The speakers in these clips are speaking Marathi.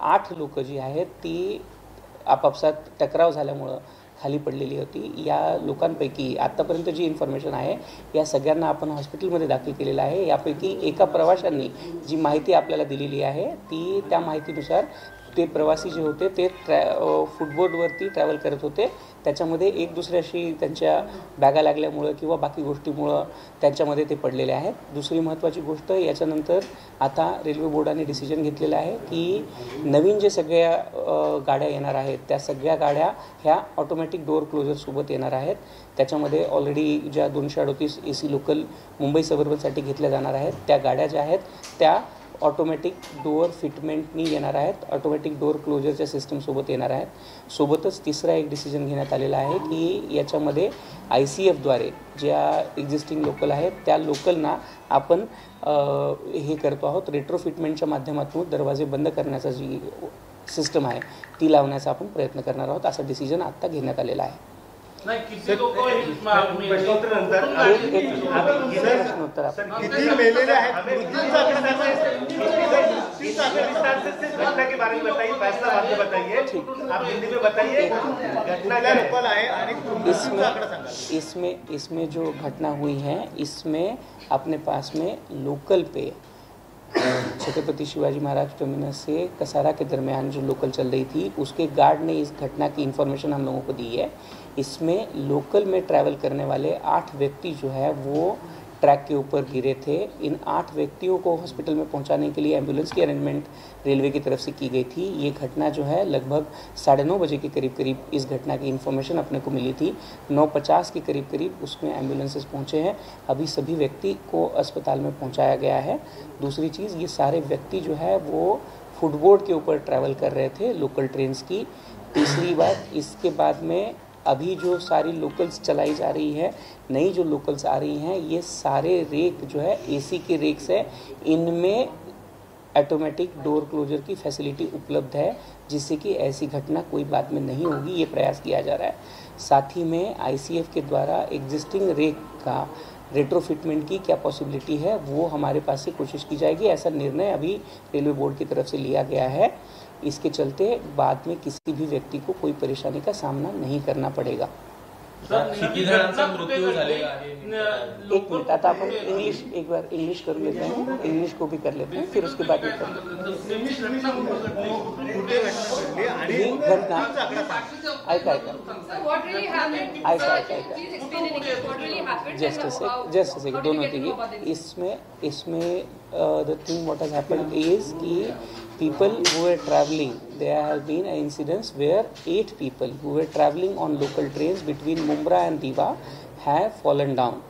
8 लोक जी आहेत ती आपापसात टकराव झाल्यामुळं खाली पडलेली होती। या लोकांपैकी आत्तापर्यंत जी इन्फॉर्मेशन आहे या सगळ्यांना आपण हॉस्पिटलमध्ये दाखल केलेलं आहे। यापैकी एका प्रवाशांनी जी माहिती आपल्याला दिलेली आहे ती त्या माहितीनुसार ते प्रवासी जे होते ते फुटबोर्डवरती ट्रॅव्हल करत होते। त्याच्यामध्ये एक दुसऱ्याशी त्यांच्या बॅगा लागल्यामुळं किंवा बाकी गोष्टीमुळं त्यांच्यामध्ये ते पडलेले आहेत। दुसरी महत्त्वाची गोष्ट, याच्यानंतर आता रेल्वे बोर्डाने डिसिजन घेतलेलं आहे की नवीन जे सगळ्या गाड्या येणार आहेत त्या सगळ्या गाड्या ह्या ऑटोमॅटिक डोअर क्लोजरसोबत येणार आहेत। त्याच्यामध्ये ऑलरेडी ज्या 238 AC लोकल मुंबई सबर्बनसाठी घेतल्या जाणार आहेत त्या गाड्या ज्या आहेत त्या ऑटोमॅटिक डोअर फिटमेंटनी येणार आहेत, ऑटोमॅटिक डोअर क्लोजरच्या सिस्टमसोबत येणार आहेत। सोबतच तिसरा एक डिसिजन घेण्यात आलेला आहे की याच्यामध्ये ICFद्वारे ज्या एक्झिस्टिंग लोकल आहेत त्या लोकलना आपण हे करतो आहोत, रेट्रोफिटमेंटच्या माध्यमातून दरवाजे बंद करण्याचा जी सिस्टम आहे ती लावण्याचा आपण प्रयत्न करणार आहोत, असा डिसिजन आत्ता घेण्यात आलेला आहे। किती मेलेले आहेत घटना के बारे में बताइए, फैसला बाद में बताइए, आप हिंदी में बताइए घटना क्या लोकल है और इसमें जो घटना हुई है इसमें अपने पास में लोकल पे छत्रपति शिवाजी महाराज टर्मिनस से कसारा के दरमियान जो लोकल चल रही थी उसके गार्ड ने इस घटना की इन्फॉर्मेशन हम लोगों को दी है। इसमें लोकल में ट्रैवल करने वाले 8 व्यक्ति जो है वो ट्रैक के ऊपर गिरे थे। इन 8 व्यक्तियों को हॉस्पिटल में पहुंचाने के लिए एम्बुलेंस की अरेंजमेंट रेलवे की तरफ से की गई थी। ये घटना जो है लगभग 9:30 बजे के करीब इस घटना की इन्फॉर्मेशन अपने को मिली थी। 9:50 के करीब उसमें एम्बुलेंसेस पहुंचे हैं। अभी सभी व्यक्ति को अस्पताल में पहुंचाया गया है। दूसरी चीज़, ये सारे व्यक्ति जो है वो फुटबोर्ड के ऊपर ट्रैवल कर रहे थे लोकल ट्रेन्स की। तीसरी बात, इसके बाद में अभी जो सारी लोकल्स चलाई जा रही है, नई जो लोकल्स आ रही हैं, ये सारे रेक जो है AC के रेक्स है, इनमें ऑटोमेटिक डोर क्लोजर की फैसिलिटी उपलब्ध है जिससे कि ऐसी घटना कोई बाद में नहीं होगी, ये प्रयास किया जा रहा है। साथ ही में ICF के द्वारा एग्जिस्टिंग रेक का रेट्रोफिटमेंट की क्या पॉसिबिलिटी है वो हमारे पास से कोशिश की जाएगी। ऐसा निर्णय अभी रेलवे बोर्ड की तरफ से लिया गया है। इसके चलते बाद में किसी भी व्यक्ति को कोई परेशानी का सामना नहीं करना पड़ेगा। किती जणांचा मृत्यू झालेला आहे? एक मिनट, आता आपण एक बार इंग्लिश कर लेते हैं, इंग्लिश को भी कर लेते हैं, फिर उसके बाद घटना जस्ट से दोनों थी। इसमें the thing what has happened is कि people who were traveling, there have been an incidents where 8 people who were traveling on local trains between Mumbai and Diva have fallen down.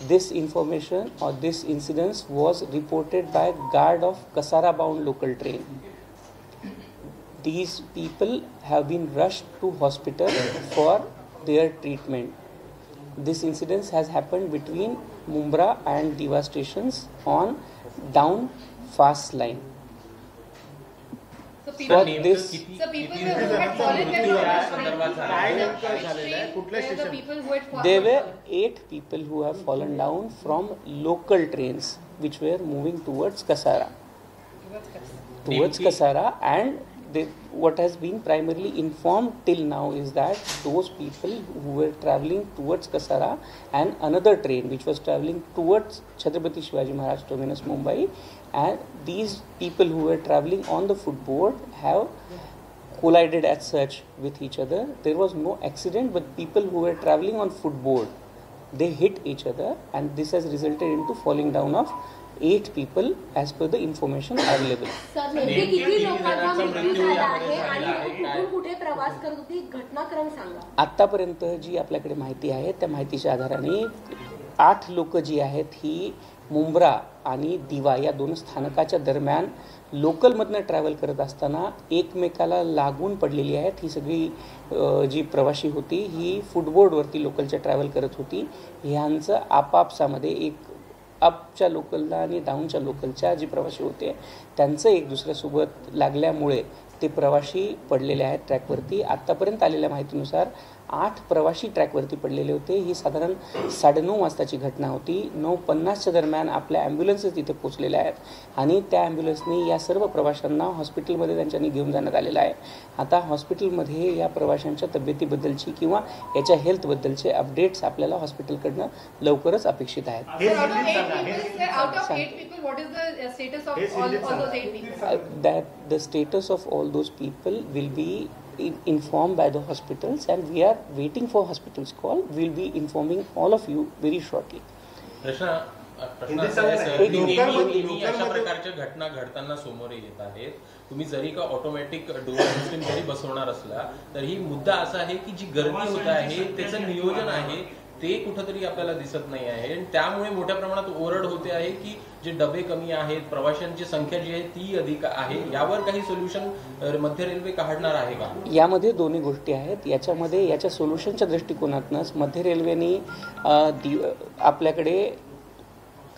This information or this incident was reported by guard of Kasara bound local train. These people have been rushed to hospital for their treatment. This incident has happened between Mumbai and Diva stations on down fast line. For this, there were 8 people who have fallen down from local trains which were moving towards Kasara. And what has been primarily informed till now is that those people who were travelling towards Kasara and another train which was travelling towards Chhatrapati Shivaji Maharaj Terminus Mumbai, and these people who were travelling on the footboard have collided as such with each other. There was no accident, but people who were travelling on footboard, they hit each other, and this has resulted into falling down of 8 people as per the information available. Sir, नेमके किती लोकांचा मृत्यू झाला आहे आणि कुठून कुठे प्रवास करत होती, घटनाक्रम सांगा. आतापर्यंत जी आपल्याकडे माहिती आहे त्या माहितीच्या आधाराने 8 लोक जी आहेत ही मुंब्रा आणि दिवा या दोन स्थानकाच्या दरम्यान लोकलमधनं ट्रॅव्हल करत असताना एकमेकाला लागून पडलेली आहेत। ही सगळी जी प्रवासी होती ही फुटबोर्डवरती लोकलच्या ट्रॅव्हल करत होती। ह्यांचं आपापसामध्ये एक अपच्या लोकलला आणि डाऊनच्या लोकलच्या जे प्रवासी होते त्यांचं एक दुसऱ्यासोबत लागल्यामुळे ते प्रवासी पडलेले आहेत ट्रॅकवरती। आत्तापर्यंत आलेल्या माहितीनुसार 8 प्रवासी ट्रॅकवरती पडलेले होते. ही साधारण 9:30 वाजताची घटना होती. 9:50च्या दरम्यान आपल्या ॲम्ब्युलन्सेस तिथे पोचलेल्या आहेत आणि त्या ॲम्ब्युलन्सनी या सर्व प्रवाशांना हॉस्पिटलमध्ये त्यांच्यानी घेऊन जाण्यात आलेलं आहे. आता हॉस्पिटलमध्ये या प्रवाशांच्या तब्येतीबद्दलची किंवा याच्या हेल्थबद्दलचे अपडेट्स आपल्याला हॉस्पिटलकडनं लवकरच अपेक्षित आहेत. That the status of all those people will be informed by the hospitals and we are waiting for hospitals call. We'll be informing all of you very shortly. प्रश्न असा आहे सर, नेहमी अशा प्रकारच्या घटना घडताना समोर येत आहेत. तुम्ही जरी का ऑटोमॅटिक डोअर सिस्टीम जरी बसवणार असला तरी मुद्दा असा आहे की जी गर्दी होत आहे त्याचं नियोजन आहे ते कुठंतरी आपल्याला दिसत नाही आहे आणि त्यामुळे मोठ्या प्रमाणात ओरड होते आहे की जे डबे कमी आहेत, प्रवाशांची संख्या जी आहे ती अधिक आहे. यावर काही सोल्युशन मध्य रेल्वे काढणार आहे का? यामध्ये दोन्ही गोष्टी आहेत. याच्या सोल्युशनच्या दृष्टिकोनातूनच मध्य रेल्वेने आपल्याकडे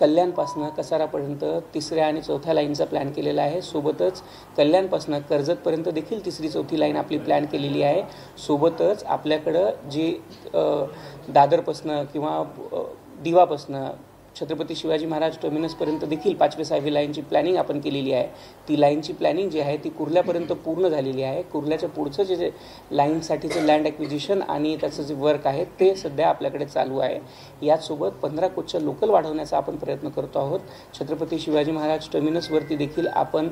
कल्याणपासनं कसारापर्यंत 3ऱ्या आणि 4थ्या लाईनचा प्लॅन केलेला आहे. सोबतच कल्याणपासनं कर्जतपर्यंत देखील 3री 4थी लाईन आपली प्लॅन केलेली आहे. सोबतच आपल्याकडं जे दादरपासनं किंवा दिवापासनं छत्रपती शिवाजी महाराज टर्मिनसपर्यंत देखील 5वी 6वी लाईनची प्लॅनिंग आपण केलेली आहे. ती लाईनची प्लॅनिंग जी आहे ती कुर्ल्यापर्यंत पूर्ण झालेली आहे. कुर्ल्याच्या पुढचं जे लाईनसाठीचं लँड ॲक्विजिशन आणि त्याचं जे वर्क आहे ते सध्या आपल्याकडे चालू आहे. याचसोबत 15 कोचच्या लोकल वाढवण्याचा आपण प्रयत्न करतो आहोत. छत्रपती शिवाजी महाराज टर्मिनसवरती देखील आपण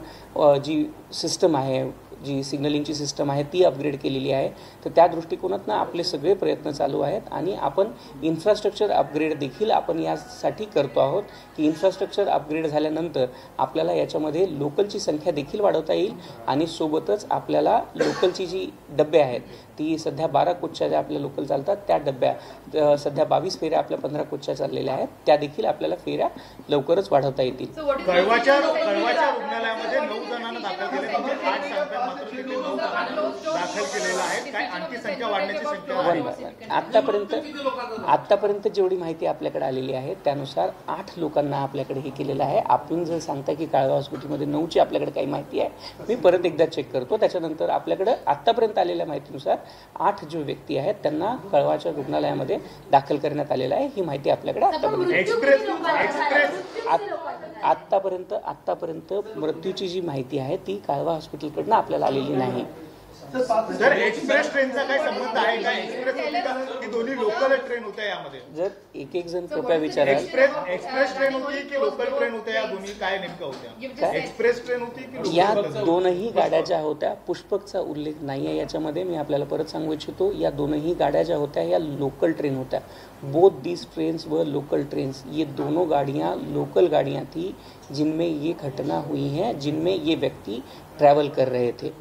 जी सिस्टम आहे, जी सिग्नलिंगची सिस्टम आहे ती अपग्रेड केलेली आहे. तर त्या दृष्टिकोनातनं आपले सगळे प्रयत्न चालू आहेत आणि आपण इन्फ्रास्ट्रक्चर अपग्रेड देखील आपण यासाठी करतो आहोत की इन्फ्रास्ट्रक्चर अपग्रेड झाल्यानंतर आपल्याला याच्यामध्ये लोकलची संख्या देखील वाढवता येईल आणि सोबतच आपल्याला लोकलची जी डब्बे आहेत ती सध्या 12 कोचच्या ज्या आपल्या लोकल चालतात त्या डब्या सध्या 22 फेऱ्या आपल्या 15 कोचच्या चाललेल्या आहेत. त्या देखील आपल्याला फेऱ्या लवकरच वाढवता येतील. कळवाच्या रुग्णालयामध्ये 9 जणांना दाखल केले, 8 सांगतात मात्र तिथे 9 जणांना दाखल केलेलं आहे. काय आणखी संख्या वाढण्याची शक्यता आहे? आतापर्यंत जेवढी माहिती आपल्याकडे आलेली आहे त्यानुसार 8 लोकांना आपल्याकडे हे केलेलं आहे. आपण जर सांगता की काळवा हॉस्पिटलमध्ये 9ची आपल्याकडे काही माहिती आहे, मी परत एकदा चेक करतो. त्याच्यानंतर आपल्याकडे आतापर्यंत आलेल्या माहितीनुसार 8 जो व्यक्ती आहेत त्यांना कळवाच्या रुग्णालयामध्ये दाखल करण्यात आलेलं आहे. ही माहिती आपल्याकडे आतापर्यंत मृत्यूची जी माहिती आहे ती काळवा हॉस्पिटलकडनं आपल्याला आलेली नाही. सर, एक्सप्रेस ट्रेनचा काय संबंध आहे का? एक्सप्रेस होती का की दोन्ही लोकल ट्रेन होत्या यामध्ये? जर एक जण कृपया विचारा, एक्सप्रेस ट्रेन होती की लोकल ट्रेन होत्या? या दोन्ही काय नेमकं होत्या? एक्सप्रेस ट्रेन होती की या दोनही गाड्या ज्या होत्या, पुष्पकचा उल्लेख नाही आहे याच्यामध्ये, मी आपल्याला परत सांगू इच्छितो. या दोनही गाड्या ज्या होत्या या लोकल ट्रेन होत्या. बोथ दीज ट्रेन्स व लोकल ट्रेन्स, ये दोनों गाड़ियाँ लोकल गाड़ियाँ थी जिनमें ये घटना हुई है, जिनमें ये व्यक्ति ट्रैवल कर रहे थे.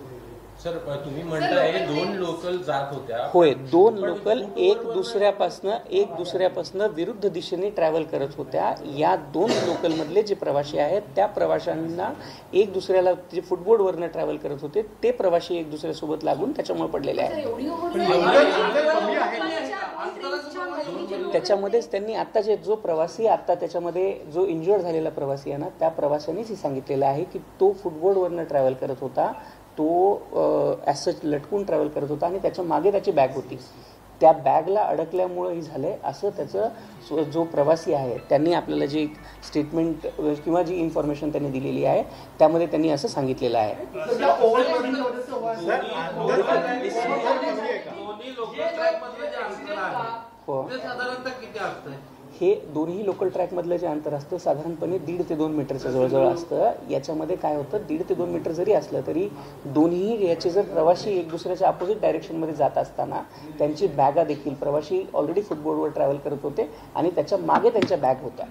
सर, तुम्ही म्हणताय 2 लोकल जात होत्या. होय, 2 लोकल एक दुसऱ्यापासनं विरुद्ध दिशेने ट्रॅव्हल करत होत्या. या 2 लोकलमधले जे प्रवासी आहेत त्या प्रवाशांना एक दुसऱ्याला जे फुटबोर्डवरनं ट्रॅव्हल करत होते ते प्रवासी एक दुसऱ्यासोबत लागून त्याच्यामुळे पडलेले आहेत. त्याच्यामध्येच त्यांनी आता जो प्रवासी आता त्याच्यामध्ये जो इंज्युअर्ड झालेला प्रवासी आहे ना, त्या प्रवाशानेच हे सांगितलेलं आहे की तो फुटबोर्डवरनं ट्रॅव्हल करत होता. तो ॲसच लटकून ट्रॅव्हल करत होता आणि त्याच्या मागे त्याची बॅग होती. त्या बॅगला अडकल्यामुळं ही झालं असं त्याचं जो प्रवासी आहे त्यांनी आपल्याला जे स्टेटमेंट किंवा जी इन्फॉर्मेशन त्यांनी दिलेली आहे त्यामध्ये त्यांनी असं सांगितलेलं आहे. हो, हे दोन्ही लोकल ट्रॅकमधलं जे अंतर असतं साधारणपणे 1.5 ते 2 मीटरच्या जवळजवळ असतं. याच्यामध्ये काय होतं, 1.5 ते 2 मीटर जरी असलं तरी दोन्ही याचे जर प्रवासी एक दुसऱ्याच्या अपोजिट डायरेक्शनमध्ये जात असताना त्यांची बॅगा देखील, प्रवासी ऑलरेडी फुटबोर्डवर ट्रॅव्हल करत होते आणि त्याच्या मागे त्यांच्या बॅग होत्या.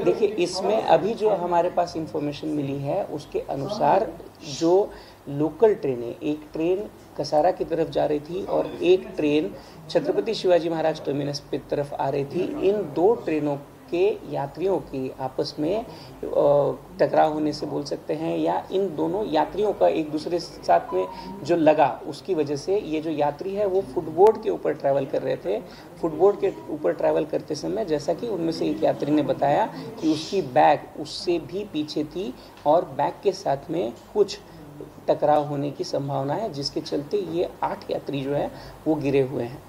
देखिए, इसमें अभी जो हमारे पास इंफॉर्मेशन मिली है उसके अनुसार जो लोकल ट्रेन है, एक ट्रेन कसारा की तरफ जा रही थी और एक ट्रेन छत्रपति शिवाजी महाराज टर्मिनस की तरफ आ रही थी. इन 2 ट्रेनों के यात्रियों की आपस में टकराव होने से बोल सकते हैं, या इन दोनों यात्रियों का एक दूसरे साथ में जो लगा उसकी वजह से ये जो यात्री है वो फुटबोर्ड के ऊपर ट्रैवल कर रहे थे। फुटबोर्ड के ऊपर ट्रैवल करते समय जैसा कि उनमें से एक यात्री ने बताया कि उसकी बैग उससे भी पीछे थी और बैग के साथ में कुछ टकराव होने की संभावना है, जिसके चलते ये 8 यात्री जो है वो गिरे हुए हैं।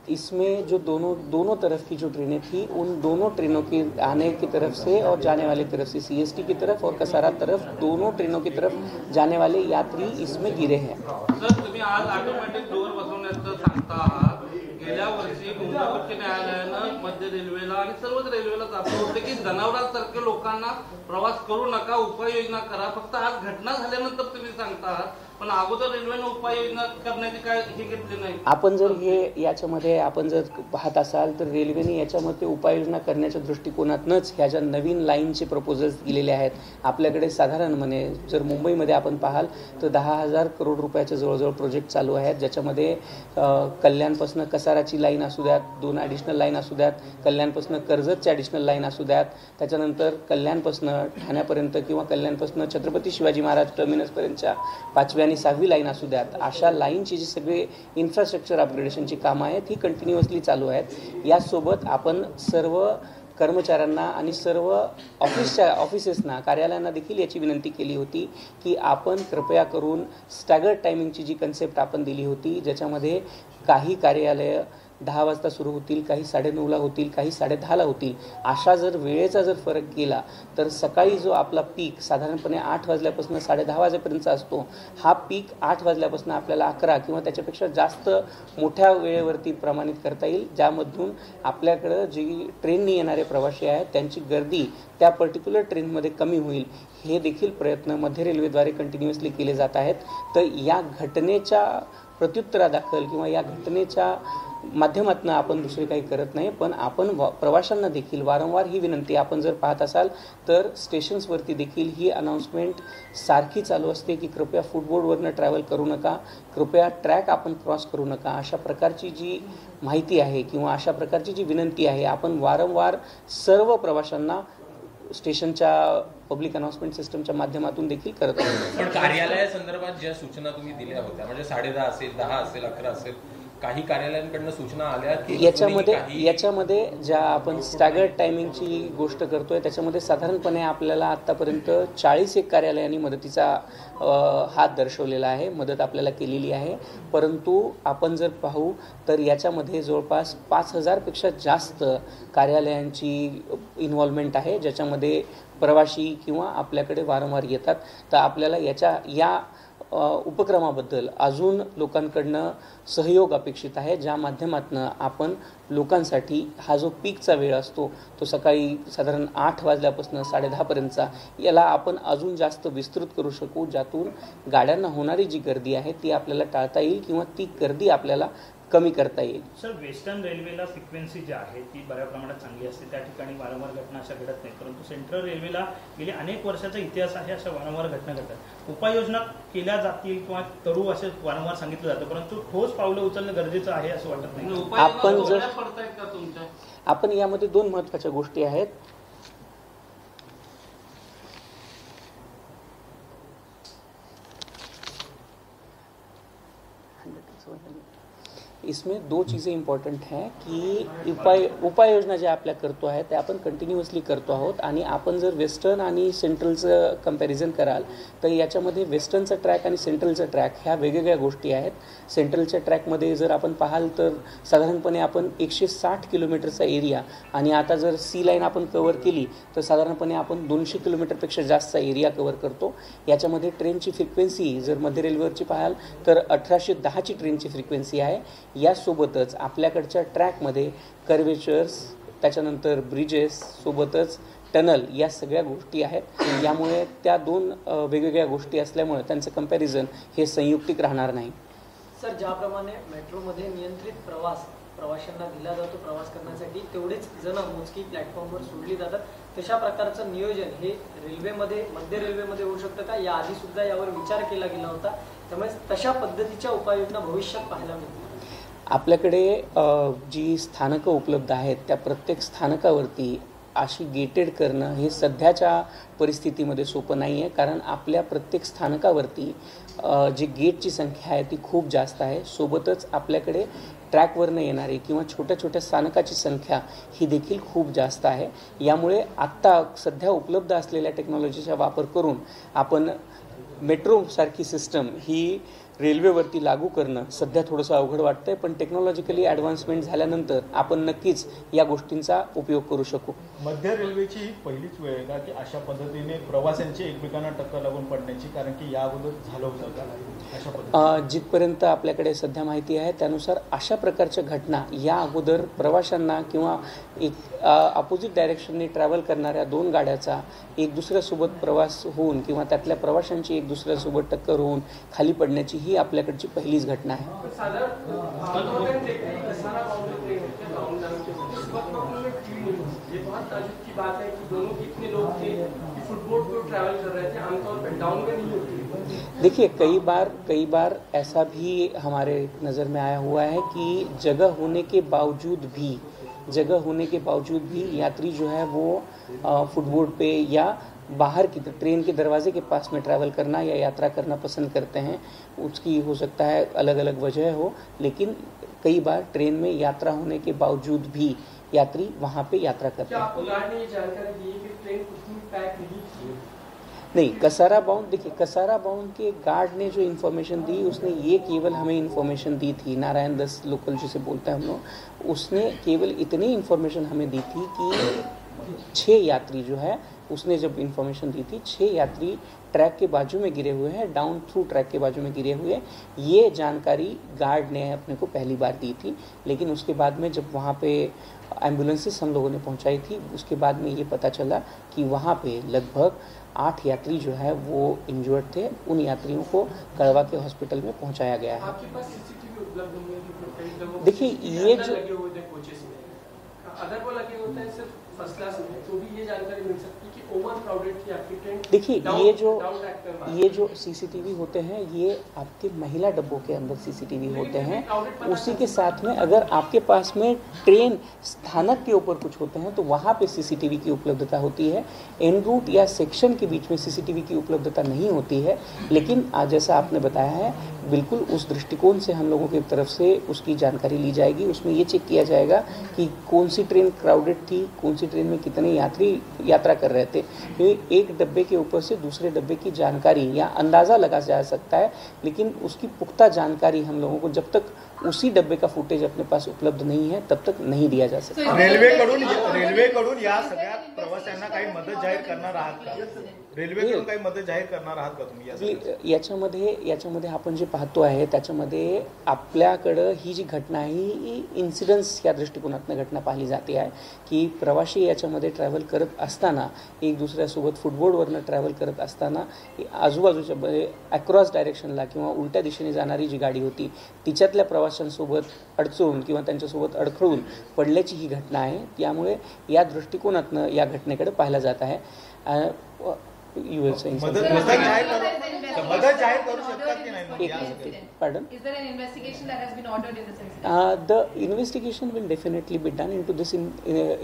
इसमें जो दोनों तरफ की जो ट्रेनें थी, उन दोनों ट्रेनों के आने की तरफ से और जाने वाली तरफ से, CST की तरफ और कसारा तरफ, दोनों ट्रेनों की तरफ जाने वाले यात्री इसमें गिरे हैं। सर, तुम्ही आज ऑटोमॅटिक डोअर बसवण्याचं सांगता आहात। गेल्या वर्षी मुंबई उच्च न्यायालयानं मध्य रेल्वेला आणि सर्वच रेल्वेला दाखवलं होतं की जनावरांसारखे लोकांना प्रवास करू नका, उपाययोजना करा। फक्त आज घटना झाल्यानंतर तुम्ही सांगता आहात, पण अगोदर रेल्वेने उपाययोजना करण्याची काय हे घेतली नाही। आपण जर हे याच्यामध्ये आपण जर पाहत असाल तर रेल्वेने याच्यामध्ये उपाययोजना करण्याच्या दृष्टिकोनातूनच ह्या ज्या नवीन लाईनचे प्रपोजल्स दिलेले आहेत, आपल्याकडे साधारणपणे जर मुंबईमध्ये आपण पाहाल तर 10,000 करोड रुपयाचे जवळजवळ प्रोजेक्ट चालू आहेत, ज्याच्यामध्ये कल्याणपासून कसाराची लाईन असू द्यात, 2 ॲडिशनल लाईन असू द्यात, कल्याणपासून कर्जतची ॲडिशनल लाईन असू द्यात, त्याच्यानंतर कल्याणपासून ठाण्यापर्यंत किंवा कल्याणपासून छत्रपती शिवाजी महाराज टर्मिनसपर्यंतच्या 5वी आणि 6वी लाईन असू द्यात, अशा लाईनची जी सगळे इन्फ्रास्ट्रक्चर अपग्रेडेशनची कामं आहेत ही कंटिन्युअसली चालू आहेत। यासोबत आपण सर्व कर्मचाऱ्यांना आणि सर्व ऑफिसेसना, कार्यालयांना देखील याची विनंती केली होती की आपण कृपया करून स्टॅगर्ड टायमिंगची जी कन्सेप्ट आपण दिली होती, ज्याच्यामध्ये काही कार्यालय 10 वाजता सुरू होतील, काही 9:30ला होतील, काही 10:30ला होतील, अशा जर वेळेचा जर फरक केला तर सकाळी जो आपला पीक साधारणपणे 8 वाजल्यापासून 10:30 वाजेपर्यंतचा असतो, हा पीक 8 वाजल्यापासून आपल्याला 11 किंवा त्याच्यापेक्षा जास्त मोठ्या वेळेवरती प्रमाणित करता येईल, ज्यामधून आपल्याकडं जी ट्रेननी येणारे प्रवासी आहेत त्यांची गर्दी त्या पर्टिक्युलर ट्रेनमध्ये कमी होईल। हे देखील प्रयत्न मध्य रेल्वेद्वारे कंटिन्युअसली केले जात आहेत। तर या घटनेच्या प्रत्युत्तरादाखल किंवा या घटनेच्या माध्यमातून आपण दुसरे काही करत नाही, पण आपण प्रवाशांना देखील वारंवार ही विनंती, आपण जर पाहत असाल तर स्टेशन्सवरती देखील ही अनाउन्समेंट सारखी चालू असते की कृपया फुटबोर्डवरनं ट्रॅव्हल करू नका, कृपया ट्रॅक आपण क्रॉस करू नका, अशा प्रकारची जी माहिती आहे किंवा अशा प्रकारची जी विनंती आहे आपण वारंवार सर्व प्रवाशांना स्टेशनच्या पब्लिक अनाउन्समेंट सिस्टमच्या माध्यमातून देखील करत आहोत। पण कार्यालयासंदर्भात ज्या सूचना तुम्ही दिल्या होत्या, म्हणजे 10:30 असेल, 10 असेल, 11 असेल, काही कार्यालयांकडून सूचना आल्या की याच्यामध्ये ज्या आपण स्टॅगर्ड टायमिंगची गोष्ट करतोय त्याच्यामध्ये साधारणपणे आपल्याला आतापर्यंत 41 कार्यालयांनी मदतीचा हात दर्शवलेला आहे, मदत आपल्याला केलेली आहे। परंतु आपण जर पाहू तर याच्यामध्ये जवळपास 5,000 पेक्षा जास्त कार्यालयांची इन्व्हॉल्वमेंट आहे, ज्याच्यामध्ये प्रवासी किंवा आपल्याकडे वारंवार येतात। तर आपल्याला या उपक्रमाबद्दल अजून लोकांकडनं सहयोग अपेक्षित आहे, ज्या माध्यमातून आपण लोकांसाठी हा जो पीकचा वेळ असतो तो सकाळी साधारण 8 वाजल्यापासून 10:30 पर्यंतचा, याला आपण अजून जास्त विस्तृत करू शकू, ज्यातून गाड्यांना होणारी जी गर्दी आहे ती आपल्याला टाळता येईल किंवा ती गर्दी आपल्याला कमी करता येईल। सर, वेस्टर्न रेल्वेला फ्रिक्वेन्सी जी आहे ती बऱ्या प्रमाणात चांगली असते, त्या ठिकाणी वारंवार घटना अशा घडत नाही, परंतु सेंट्रल रेल्वेला गेले अनेक वर्षाचा इतिहास आहे अशा वारंवार घटना घडतात। उपाययोजना केल्या जातील किंवा करू असे वारंवार सांगितलं जातं, परंतु ठोस पावलं उचलणं गरजेचं आहे असं वाटत नाही। आपण यामध्ये 2 महत्त्वाच्या गोष्टी आहेत। इसमें 2 चीज़ें इम्पॉर्टंट हैं की उपाययोजना जे आपल्या करतो आहे ते आपण कंटिन्युअसली करतो आहोत, आणि आपण जर वेस्टर्न आणि सेंट्रलचं कंपॅरिझन कराल तर याच्यामध्ये वेस्टर्नचा ट्रॅक आणि सेंट्रलचा ट्रॅक ह्या वेगवेगळ्या गोष्टी आहेत। सेंट्रलच्या ट्रॅकमध्ये जर आपण पाहाल तर साधारणपणे आपण 160 किलोमीटरचा एरिया, आणि आता जर सी लाईन आपण कव्हर केली तर साधारणपणे आपण 200 किलोमीटरपेक्षा जास्तचा एरिया कव्हर करतो। याच्यामध्ये ट्रेनची फ्रिक्वेन्सी जर मध्य रेल्वेवरची पाहाल तर 1810ची ट्रेनची फ्रिक्वेन्सी आहे। यासोबतच आपल्याकडच्या ट्रॅकमध्ये कर्वेचर्स, त्याच्यानंतर ब्रिजेस, सोबतच टनल, या सगळ्या गोष्टी आहेत। यामुळे त्या 2 वेगवेगळ्या गोष्टी असल्यामुळे त्यांचं कंपॅरिझन हे संयुक्तिक राहणार नाही। सर, ज्याप्रमाणे मेट्रोमध्ये नियंत्रित प्रवाशांना दिला जातो प्रवास करण्यासाठी, तेवढेच जण मोजकी प्लॅटफॉर्मवर सोडली जातात तशा प्रकारचं नियोजन हे रेल्वेमध्ये, मध्य रेल्वेमध्ये होऊ शकतं का? याआधी सुद्धा यावर विचार केला गेला होता, त्यामुळे तशा पद्धतीच्या उपाययोजना भविष्यात पाहायला मिळतील. आपल्याकडे जी स्थानकं उपलब्ध आहेत त्या प्रत्येक स्थानकावरती अशी गेटेड करणं हे सध्याच्या परिस्थितीमध्ये सोपं नाही आहे, कारण आपल्या प्रत्येक स्थानकावरती जी गेटची संख्या आहे ती खूप जास्त आहे. सोबतच आपल्याकडे ट्रॅकवरनं येणारी किंवा छोट्या छोट्या स्थानकाची संख्या ही देखील खूप जास्त आहे. यामुळे आत्ता सध्या उपलब्ध असलेल्या टेक्नॉलॉजीचा वापर करून आपण मेट्रोसारखी सिस्टम ही रेल्वेवरती लागू करणं सध्या थोडंसं अवघड वाटतंय, पण टेक्नॉलॉजिकली ॲडव्हान्समेंट झाल्यानंतर आपण नक्कीच या गोष्टींचा उपयोग करू शकू. मध्य रेल्वेची ही पहिलीच वेळ आहे का की अशा पद्धतीने प्रवाशांची एकमेकांना टक्कर लागून पडण्याची, कारण की या अगोदर झालं होतं का अशा पद्धतीने? जिथपर्यंत आपल्याकडे सध्या माहिती आहे त्यानुसार अशा प्रकारच्या घटना या अगोदर प्रवाशांना किंवा एक अपोजिट डायरेक्शनने ट्रॅव्हल करणाऱ्या दोन गाड्याचा एक दुसऱ्यासोबत प्रवास होऊन किंवा त्यातल्या प्रवाशांची एक दुसऱ्यासोबत टक्कर होऊन खाली पडण्याची ही आपल्याकडची पहिलीच घटना आहे. देखिए कई बार ऐसा भी हमारे नज़र में आया हुआ है कि जगह होने के बावजूद भी यात्री जो है वो फुटबोर्ड पे या बाहर की ट्रेन के दरवाजे के पास में ट्रैवल करना या यात्रा करना पसंद करते हैं. उसकी हो सकता है अलग अलग वजह हो, लेकिन कई बार ट्रेन में यात्रा होने के बावजूद भी यात्री वहाँ पे यात्रा करते हैं. आपको गार्ड ने ये जानकारी दी कि ट्रेन कुछ भी पैक नहीं थी? नहीं, कसारा बाउंड के गार्ड ने जो इन्फॉर्मेशन दी उसने ये केवल हमें इन्फॉर्मेशन दी थी, नारायण दस लोकल जिसे बोलते हैं हम लोग, उसने केवल इतनी इन्फॉर्मेशन हमें दी थी कि 6 यात्री जो है उसने जब इन्फॉर्मेशन दी थी 6 यात्री ट्रैक के बाजू में गिरे हुए हैं, डाउन थ्रू ट्रैक के बाजू में गिरे हुए. ये जानकारी गार्ड ने अपने को पहली बार दी थी, लेकिन उसके बाद में जब वहाँ पे एम्बुलेंसेस हम लोगों ने पहुँचाई थी उसके बाद में ये पता चला कि वहाँ पे लगभग 8 यात्री जो है वो इंजर्ड थे. उन यात्रियों को कड़वा के हॉस्पिटल में पहुँचाया गया है. आपके पास सीसीटीवी उपलब्ध होंगे? देखिए ये जो लगे हुए थे कोचेस में, अगर वो लगे होते हैं सिर्फ फर्स्ट क्लास में, तो भी ये जानकारी मिल सकती है कि ओवर क्राउडेड थी आपकी ट्रेन. देखिए ये जो सीसीटीवी होते हैं ये आपके महिला डब्बों के अंदर सीसीटीवी होते हैं. उसी के साथ में अगर आपके पास में ट्रेन स्थानक के ऊपर कुछ होते हैं तो वहाँ पे सीसीटीवी की उपलब्धता होती है. एन रूट या सेक्शन के बीच में सीसीटीवी की उपलब्धता नहीं होती है, लेकिन आज जैसा आपने बताया है बिल्कुल उस दृष्टिकोण से हम लोगों की तरफ से उसकी जानकारी ली जाएगी. उसमें ये चेक किया जाएगा कि कौन सी ट्रेन क्राउडेड थी, कौन सी ट्रेन में कितने यात्री यात्रा कर रहे थे. एक डब्बे के ऊपर से दूसरे डब्बे की जानकारी या अंदाज़ा लगा जा सकता है, लेकिन उसकी पुख्ता जानकारी हम लोगों को जब तक उसी डब्बे का फुटेज अपने पास उपलब्ध नहीं है तब तक नहीं दिया जा सकता. रेल्वेकडून या सगळ्या प्रवाशांना काही मदत जाहीर करणार आहात का? रेल्वेकडून काही मदत जाहीर करणार आहात का तुम्ही? याच्यामध्ये आपण जे पाहतो आहे त्याच्यामध्ये आपल्याकडं ही जी घटना आहे ही इन्सिडन्स या दृष्टिकोनातून घटना पाहिली जाते आहे की प्रवासी याच्यामध्ये ट्रॅव्हल करत असताना एक दुसऱ्यासोबत फुटबोर्डवरनं ट्रॅव्हल करत असताना आजूबाजूच्या अक्रॉस डायरेक्शनला किंवा उलट्या दिशेने जाणारी जी गाडी होती तिच्यातल्या प्रवाशांसोबत अडचून किंवा त्यांच्यासोबत अडखळून पडल्याची ही घटना आहे. त्यामुळे या दृष्टिकोनातनं या घटनेकडे पाहिलं जात आहे. You will say मदत जाहीर करू शकतात की नाही? Pardon? Is there an investigation that has been ordered in this incident? The investigation will definitely be done into this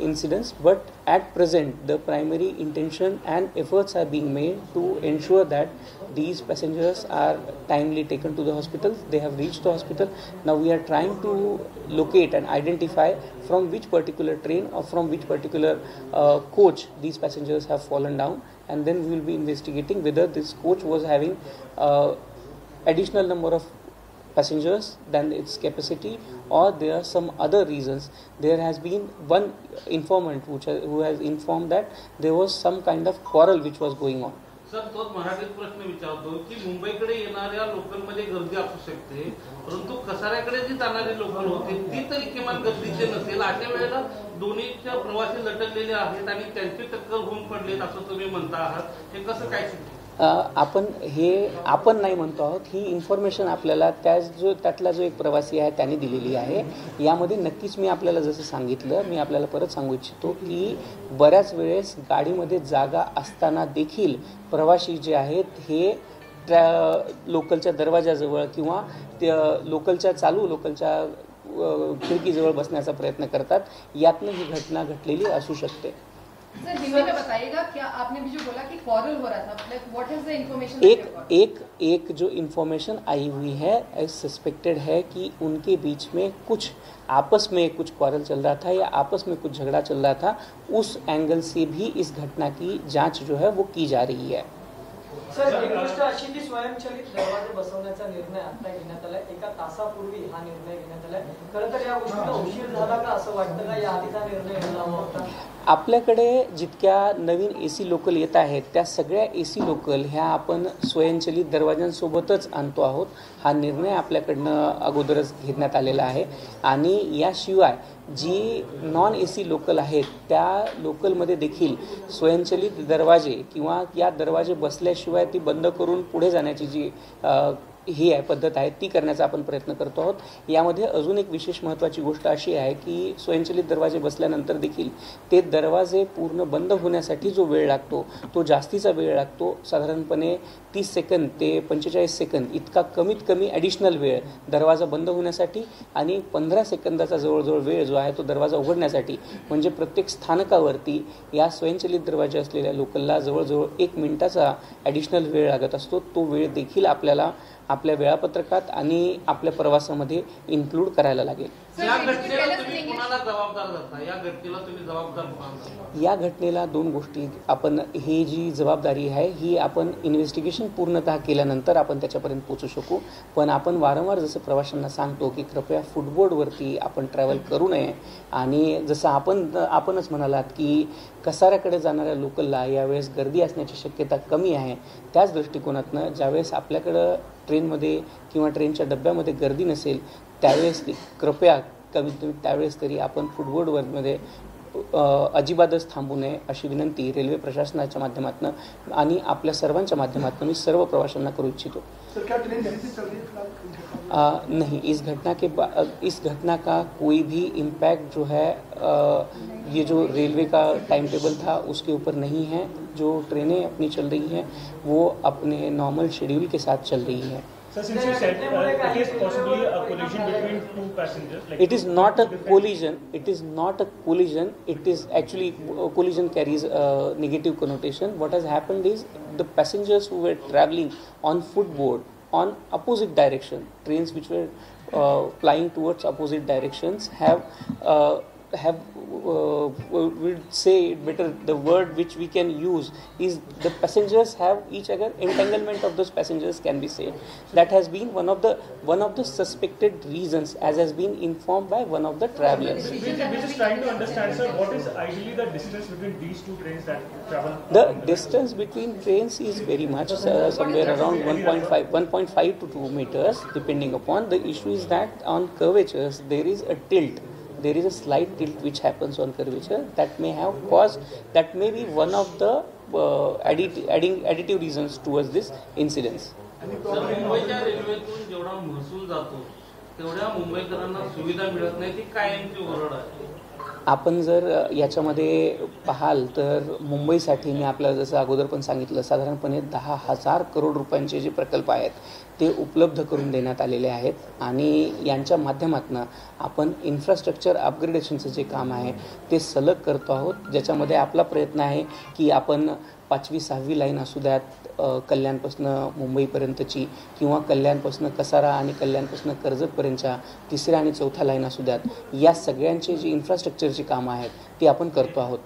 incidents, but at present the primary intention and efforts are being made to ensure that these passengers are timely taken to the hospital. They have reached the hospital. Now we are trying to locate and identify from which particular train or from which particular coach these passengers have fallen down, and then we will be investigating whether this coach was having additional number of passengers than its capacity or there are some other reasons. There has been one informant who has informed that there was some kind of quarrel which was going on. Sir तोच मराठीत प्रश्न विचारतो की मुंबईकडे येणाऱ्या लोकलमध्ये गर्दी असू शकते, परंतु कसाऱ्याकडे जी जाणारी लोकल होते ती तर किमान गर्दीची नसेल. अशा वेळेला दोन्हीच्या प्रवासी लटकलेले आहेत आणि त्यांची टक्कर होऊन पडलेत असं तुम्ही म्हणता आहात, हे कसं काय शक्य? आपण नाही म्हणतो आहोत, ही इन्फॉर्मेशन आपल्याला त्यातला जो एक प्रवासी आहे त्याने दिलेली आहे. यामध्ये नक्कीच मी आपल्याला जसं सांगितलं, मी आपल्याला परत सांगू इच्छितो की बऱ्याच वेळेस गाडीमध्ये जागा असताना देखील प्रवासी जे आहेत हे लोकलच्या दरवाजाजवळ किंवा लोकलच्या खिडकीजवळ बसण्याचा प्रयत्न करतात. यातनं ही घटना घडलेली असू शकते. सर, हिंदी में बताइएगा, क्या आपने भी जो बोला कि क्वारल हो रहा था, व्हाट इज द इंफॉर्मेशन? एक जो इन्फॉर्मेशन आई हुई है, सस्पेक्टेड है कि उनके बीच में कुछ आपस में कुछ क्वारल चल रहा था या आपस में कुछ झगड़ा चल रहा था. उस एंगल से भी इस घटना की जांच जो है वो की जा रही है. सर, एक गोष्ट अशी की स्वयंचलित दरवाजे बसवण्याचा निर्णय आता घेण्यात आलाय. एका तासापूर्वी हा निर्णय घेण्यात आलाय. खरं तर या गोष्टीला उशीर झाला का असं वाटतं का? या आधीचा निर्णय घ्यायला हवा होता. आपल्याकडे जितक्या नवीन AC लोकल येत आहेत त्या सगळ्या AC लोकल ह्या आपण स्वयंचलित दरवाजांसोबतच आणतो आहोत. हा निर्णय आपल्याकडनं अगोदरच घेण्यात आलेला आहे. आणि याशिवाय जी नॉन AC लोकल आहेत त्या लोकलमध्ये देखील स्वयंचलित दरवाजे किंवा या दरवाजे बसल्याशिवाय ती बंद करून पुढे जाण्याची जी ही आहे पद्धत आहे ती करण्याचा आपण प्रयत्न करतो आहोत. यामध्ये अजून एक विशेष महत्त्वाची गोष्ट अशी आहे की स्वयंचलित दरवाजे बसल्यानंतर देखील ते दरवाजे पूर्ण बंद होण्यासाठी जो वेळ लागतो तो जास्तीचा वेळ लागतो. साधारणपणे 30 सेकंद ते 45 सेकंद इतका कमीत कमी ॲडिशनल वेळ दरवाजा बंद होण्यासाठी आणि 15 सेकंदाचा जवळजवळ वेळ जो आहे तो दरवाजा उघडण्यासाठी. म्हणजे प्रत्येक स्थानकावरती या स्वयंचलित दरवाजे असलेल्या लोकलला जवळजवळ 1 मिनिटाचा ॲडिशनल वेळ लागत असतो. तो वेळ देखील आपल्याला आपल्या वेळापत्रकात आणि आपल्या प्रवासामध्ये इन्क्लूड करायला लागेल. या घटनेला 2 गोष्टी आपण ही जी जबाबदारी आहे ही आपण इन्व्हेस्टिगेशन पूर्णतः केल्यानंतर आपण त्याच्यापर्यंत पोहोचू शकू. पण आपण वारंवार जसं प्रवाशांना सांगतो की कृपया फुटबोर्डवरती आपण ट्रॅव्हल करू नये. आणि जसं आपणच म्हणालात की कसाऱ्याकडे जाणाऱ्या लोकलला यावेळेस गर्दी असण्याची शक्यता कमी आहे. त्याच दृष्टिकोनातनं ज्यावेळेस आपल्याकडं ट्रेनमध्ये किंवा ट्रेनच्या डब्यामध्ये गर्दी नसेल त्यावेळेस कृपया कमीत कमी त्यावेळेस तरी आपण फुटबोर्डवरमध्ये अजिबातच थांबू नये अशी विनंती रेल्वे प्रशासनाच्या माध्यमातून आणि आपल्या सर्वांच्या माध्यमातून मी सर्व प्रवाशांना करू इच्छितो. नहीं, इस घटना का कोई भी इम्पैक्ट जो है ये जो रेलवे का टाइम टेबल था उसके ऊपर नहीं है. जो ट्रेनें अपनी चल रही हैं वो अपने नॉर्मल शेड्यूल के साथ चल रही हैं. So since you said it is possibly a collision between 2 passengers. Like it is not a collision. It is not a collision. It is actually collision carries a negative connotation. What has happened is the passengers who were traveling on footboard on opposite direction, trains which were flying towards opposite directions have we'll say it better, the word which we can use is the passengers have each other, entanglement of those passengers can be said. That has been one of the suspected reasons as has been informed by one of the travelers. We're just trying to understand, sir, what is ideally the distance between these 2 trains that travel? The distance between trains is very much somewhere around 1.5 to 2 meters depending upon. The issue is that on curvatures there is a tilt. There is a slight tilt which happens on curvature that may have caused, that may be one of the additive reasons towards this incidence. मुंबईच्या रेल्वेतून जेवढा महसूल जातो तेवढ्या मुंबईकरांना सुविधा मिळत नाही, ती कायमची ओरड आहे. आपण जर याच्यामध्ये पाहाल तर मुंबईसाठी मी आपल्याला जसं अगोदर पण सांगितलं साधारणपणे 10,000 करोड रुपयांचे जे प्रकल्प आहेत ते उपलब्ध करून देण्यात आलेले आहेत. आणि यांच्या माध्यमातून आपण इन्फ्रास्ट्रक्चर अपग्रेडेशनचं जे काम आहे ते सलग करतो आहोत. ज्याच्यामध्ये आपला प्रयत्न आहे की आपण 5वी 6वी लाईन असू द्यात कल्याणपासून मुंबईपर्यंतची किंवा कल्याणपासून कसारा आणि कल्याणपासून कर्जतपर्यंतच्या 3ऱ्या आणि 4थ्या लाईन असू द्यात, या सगळ्यांचे जी इन्फ्रास्ट्रक्चरची कामं आहेत ती आपण करतो आहोत.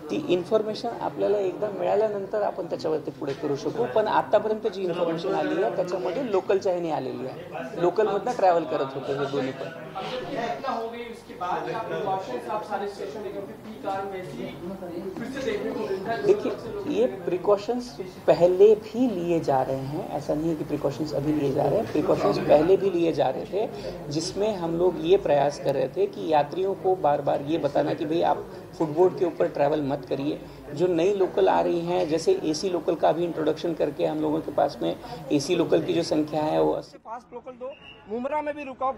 ती इन्फॉर्मेशन आपल्याला एकदा मिळाल्यानंतर आपण त्याच्यावरती पुढे करू शकू, पण आतापर्यंत जी इन्फॉर्मेशन आली आहे त्याच्यामध्ये लोकलच्या ह्याने आलेली आहे, लोकलमधनं ट्रॅव्हल करत होते हे दोन्ही पण. देखिए, ये प्रिकॉशंस पहले भी लिए जा रहे हैं, ऐसा नहीं है कि प्रिकॉशंस अभी लिए जा रहे हैं, प्रिकॉशंस पहले भी लिए जा रहे थे, जिसमें हम लोग ये प्रयास कर रहे थे कि यात्रियों को बार बार ये बताना कि भाई आप फुटबोर्ड के ऊपर ट्रैवल मत करिए. जो नई लोकल आ रही हैं, जैसे एसी लोकल का भी इंट्रोडक्शन करके हम लोगों के पास में एसी लोकल की जो संख्या है वो फास्ट लोकल 2 मुमरा में भी रुकाव